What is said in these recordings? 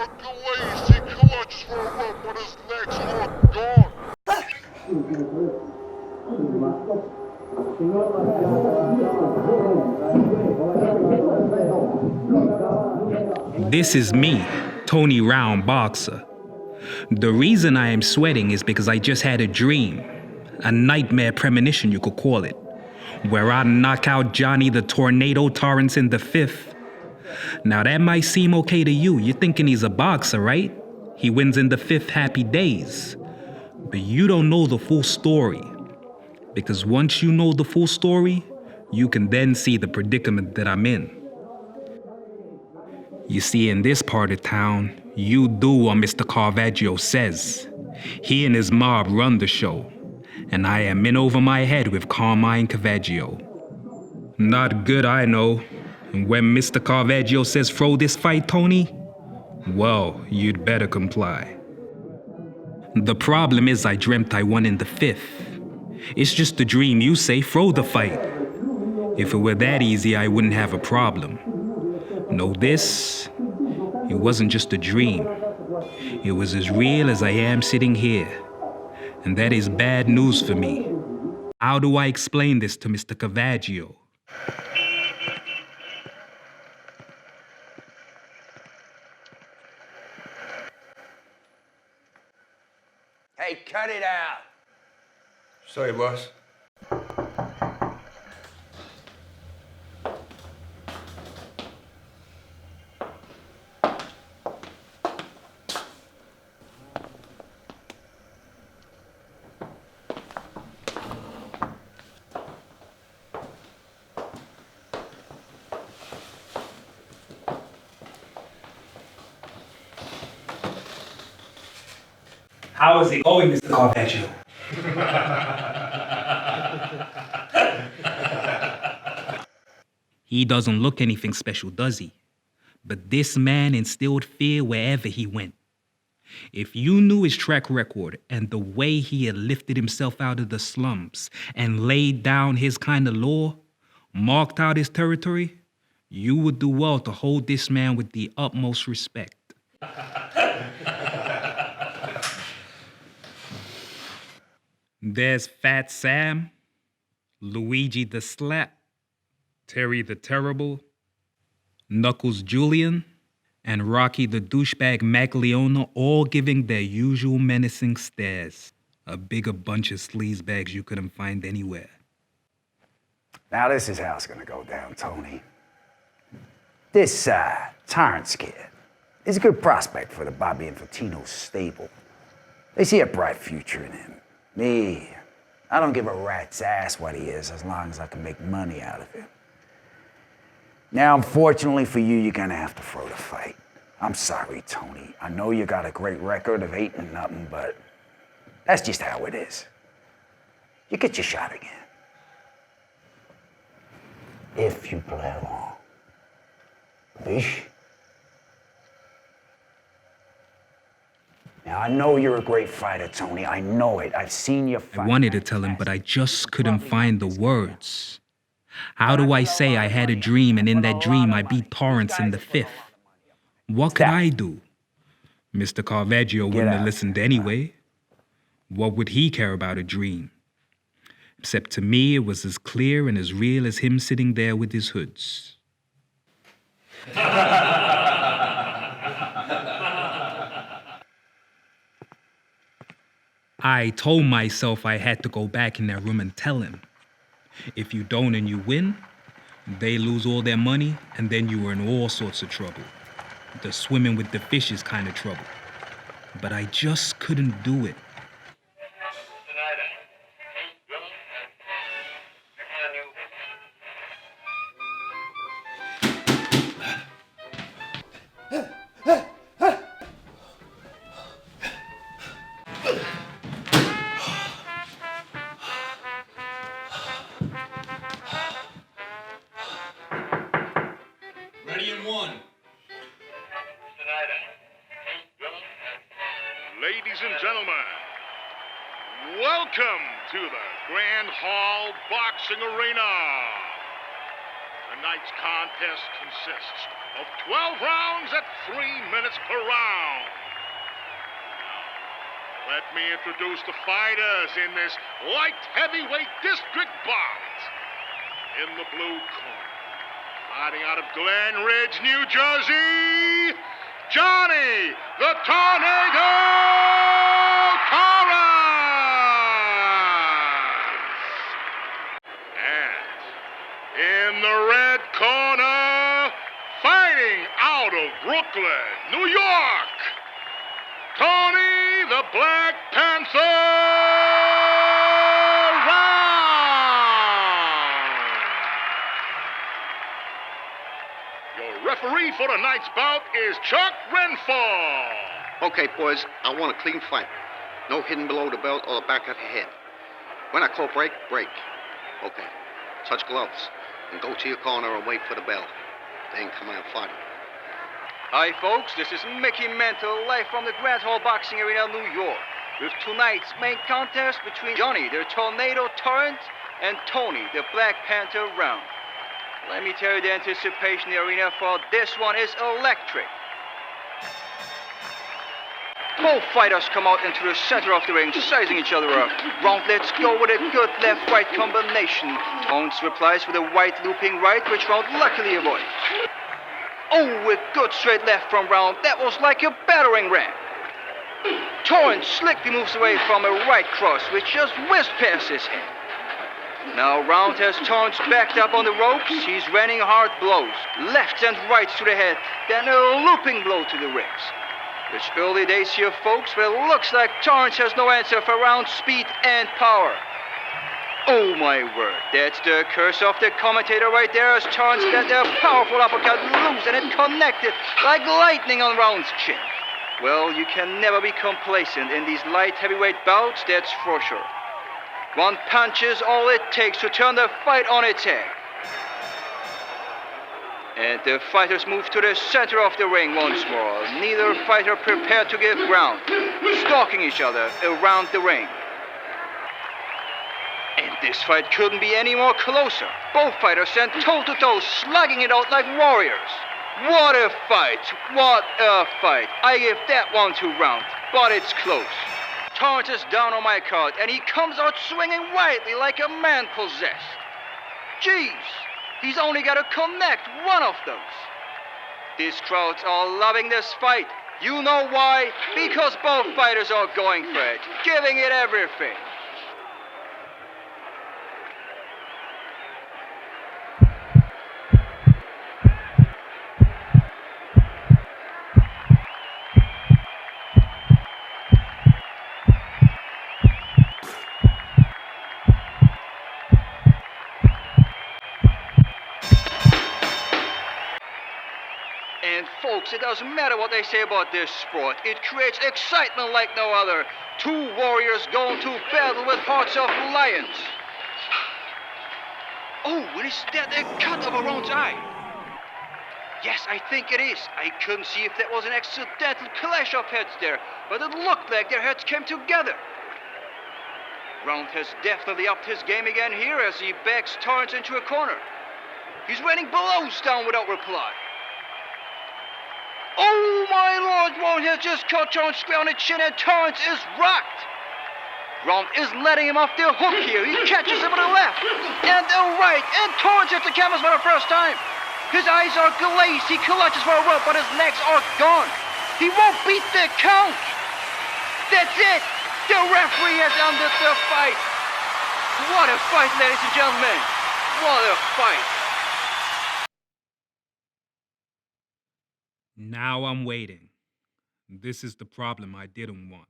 Hercules, he clutches for a rope, but his legs are gone. This is me, Tony Round Boxer. The reason I am sweating is because I just had a dream, a nightmare premonition you could call it, where I knock out Johnny The Tornado Torrance in the fifth. Now that might seem okay to you. You're thinking he's a boxer, right? He wins in the fifth happy days. But you don't know the full story. Because once you know the full story, you can then see the predicament that I'm in. You see, in this part of town, you do what Mr. Carvagio says. He and his mob run the show, and I am in over my head with Carmine Carvagio. Not good, I know. And when Mr. Carvagio says throw this fight, Tony, well, you'd better comply. The problem is I dreamt I won in the fifth. It's just a dream. You say throw the fight. If it were that easy, I wouldn't have a problem. No, it wasn't just a dream. It was as real as I am sitting here. And that is bad news for me. How do I explain this to Mr. Carvagio? Hey, cut it out. Sorry, boss. How is it going, Mr. Carvagio? He doesn't look anything special, does he? But this man instilled fear wherever he went. If you knew his track record and the way he had lifted himself out of the slums and laid down his kind of law, marked out his territory, you would do well to hold this man with the utmost respect. There's Fat Sam, Luigi the Slap, Terry the Terrible, Knuckles Julian, and Rocky the Douchebag Magliona, all giving their usual menacing stares. A bigger bunch of sleazebags you couldn't find anywhere. Now this is how it's gonna go down, Tony. This Torrance kid is a good prospect for the Bobby Infantino stable. They see a bright future in him. Me, I don't give a rat's ass what he is as long as I can make money out of him. Now, unfortunately for you, you're gonna have to throw the fight. I'm sorry, Tony. I know you got a great record of 8-0, but that's just how it is. You get your shot again. If you play along. Bish? Now, I know you're a great fighter, Tony. I know it. I've seen you fight. I wanted to tell him, but I just couldn't find the words. How do I say I had a dream and in that dream I beat Torrance in the fifth? What could I do? Mr. Carvagio wouldn't have listened anyway. What would he care about a dream? Except to me, it was as clear and as real as him sitting there with his hoods. I told myself I had to go back in that room and tell him. If you don't and you win, they lose all their money, and then you are in all sorts of trouble. The swimming with the fishes kind of trouble. But I just couldn't do it. Ready in one. Ladies and gentlemen, welcome to the Grand Hall Boxing Arena. Tonight's contest consists of 12 rounds at 3 minutes per round. Now, let me introduce the fighters in this light heavyweight district bout. In the blue corner, fighting out of Glen Ridge, New Jersey, Johnny The Tornado Torrance. And in the red corner, fighting out of Brooklyn, New York, Tony the Black Panther Round. Your referee for tonight's bout is Chuck Renfall. Okay, boys, I want a clean fight. No hidden below the belt or the back of the head. When I call break, break. Okay, touch gloves and go to your corner and wait for the bell. Then come out fighting. Hi, folks. This is Mickey Mantle, live from the Grand Hall Boxing Arena, New York, with tonight's main contest between Johnny The Tornado Torrance and Tony the Black Panther Round. Let me tell you, the anticipation in the arena for this one is electric. Both fighters come out into the center of the ring, sizing each other up. Round, let's go with a good left-right combination. Torrance replies with a wide looping right, which Round luckily avoids. Oh, a good straight left from Round. That was like a battering ram. Torrance slickly moves away from a right cross, which just whizzed past his head. Now Round has Torrance backed up on the ropes. He's raining hard blows, lefts and rights to the head, then a looping blow to the ribs. It's early days here, folks, but it looks like Torrance has no answer for Round's speed and power. Oh my word, that's the curse of the commentator right there, as Torrance let a powerful uppercut loose and it connected like lightning on Round's chin. Well, you can never be complacent in these light heavyweight bouts, that's for sure. One punch is all it takes to turn the fight on its head. And the fighters move to the center of the ring once more. Neither fighter prepared to give ground, stalking each other around the ring. And this fight couldn't be any more closer. Both fighters stand toe-to-toe, slugging it out like warriors. What a fight! What a fight! I give that one to Round, but it's close. Torrance is down on my card, and he comes out swinging wildly like a man possessed. Jeez, he's only got to connect one of those. These crowds are loving this fight. You know why? Because both fighters are going for it, giving it everything. And folks, it doesn't matter what they say about this sport. It creates excitement like no other. Two warriors going to battle with hearts of lions. Oh, and is that a cut of a Round's eye? Yes, I think it is. I couldn't see if that was an accidental clash of heads there, but it looked like their heads came together. Round has definitely upped his game again here as he backs Torrance into a corner. He's raining blows down without reply. Oh my lord, Round has just caught Torrance square on the chin and Torrance is rocked. Round isn't letting him off the hook here. He catches him with a left and a right, and Torrance hits the canvas for the first time. His eyes are glazed, he clutches for a rope, but his legs are gone. He won't beat the count. That's it. The referee has ended the fight. What a fight, ladies and gentlemen. What a fight. Now I'm waiting. This is the problem I didn't want.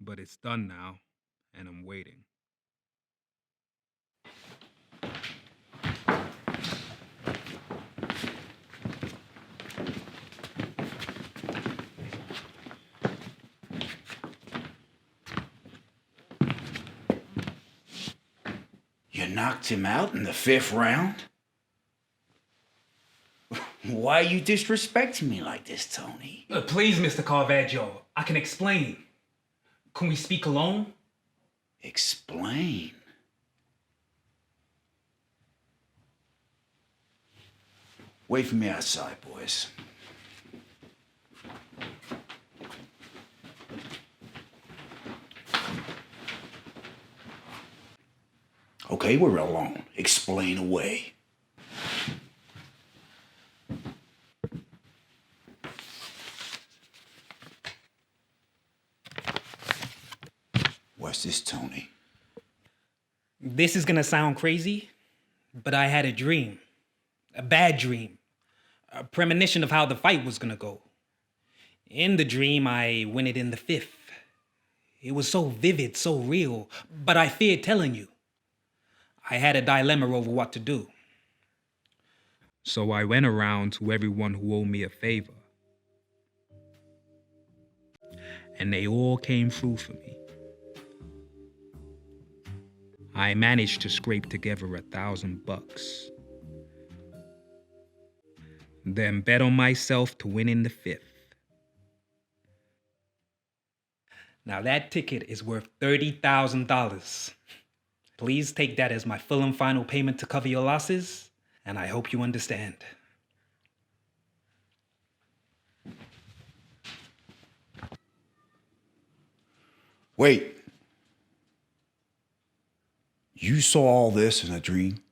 But it's done now, and I'm waiting. You knocked him out in the 5th round? Why are you disrespecting me like this, Tony? Please, Mr. Carvagio, I can explain. Can we speak alone? Explain? Wait for me outside, boys. Okay, we're alone. Explain away. What's this, Tony? This is gonna sound crazy, but I had a dream. A bad dream. A premonition of how the fight was gonna go. In the dream, I win it in the fifth. It was so vivid, so real, but I feared telling you. I had a dilemma over what to do. So I went around to everyone who owed me a favor. And they all came through for me. I managed to scrape together $1,000. Then bet on myself to win in the fifth. Now that ticket is worth $30,000. Please take that as my full and final payment to cover your losses, and I hope you understand. Wait. You saw all this in a dream?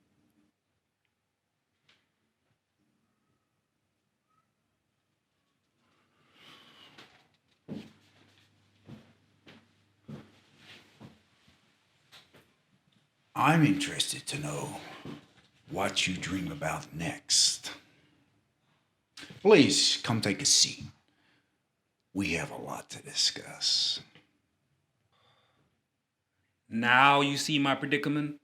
I'm interested to know what you dream about next. Please come take a seat. We have a lot to discuss. Now you see my predicament?